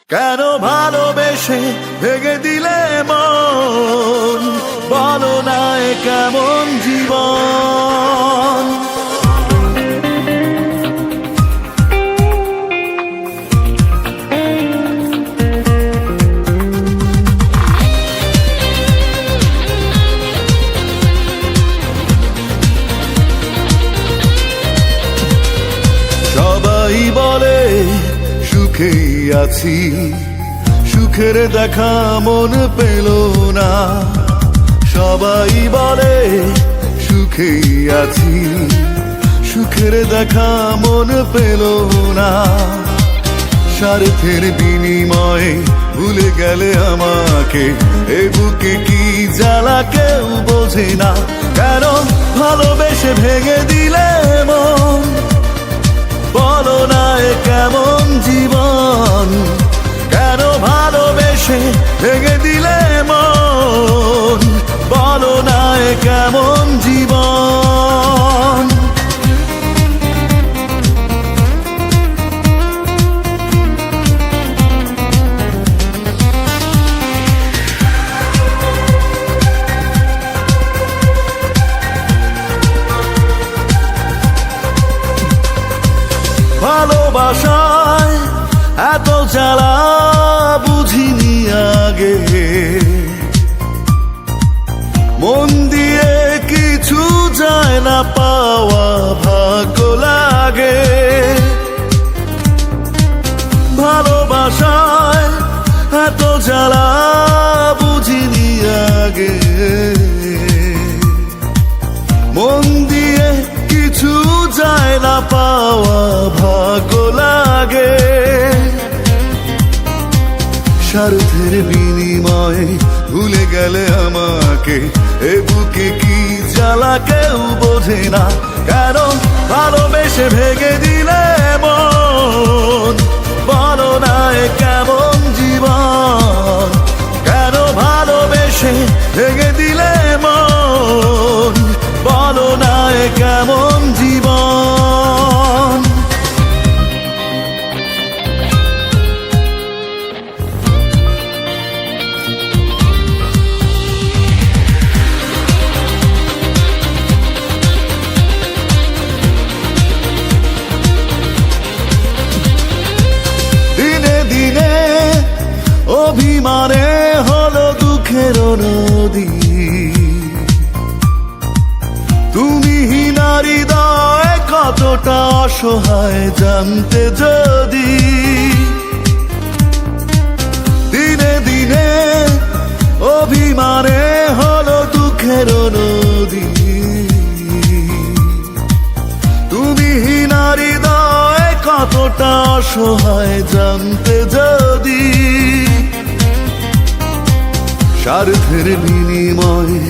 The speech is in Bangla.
কেন ভালোবেসে ভেঙে দিলে মন, বলো না এ কেমন জীবন। সবাই বলে সুখেই আছি, সুখের দেখা মন পেল না। সবাই বলে সুখেই আছি, সুখের দেখা মন পেল না। স্বার্থের বিনিময়ে ভুলে গেলে আমাকে, এ বুকে কি জ্বালা কেউ বোঝে না। কেন ভালোবেসে ভেঙে দিলে মন, বলো না এ কেমন জীবন। কেন ভালোবেসে ভেঙে দিলে মন, বলো না এ কেমন জীবন। ভালোবাসায় এত জ্বালা বুঝিনি আগে, মন দিয়ে কিছু যায় না পাওয়া ভাগ্য লাগে। ভালোবাসায় এত জ্বালা বুঝিনি আগে, মন দিয়ে কিছু যায় না পাওয়া ভাগ্য লাগে। স্বার্থের বিনিময়ে ভুলে গেলে আমাকে, এ বুকে কি জ্বালা কেউ বোঝে না। কেন ভালোবেসে ভেঙে দিলে মন, বলো না এ কেমন জীবন। কেন ভালোবেসে ভেঙে দিলে মন, বলো না এ কেমন জীবন। দিনে দিনে অভিমানে হলো দুঃখের নদী, তুমি নারী হৃদয় কতটা অসহায় জানতে যদি। দিনে দিনে অভিমানে হলো দুঃখের নদী, তুমি নারী হৃদয় কতটা অসহায় জানতে যদি। স্বার্থের বিনিময়ে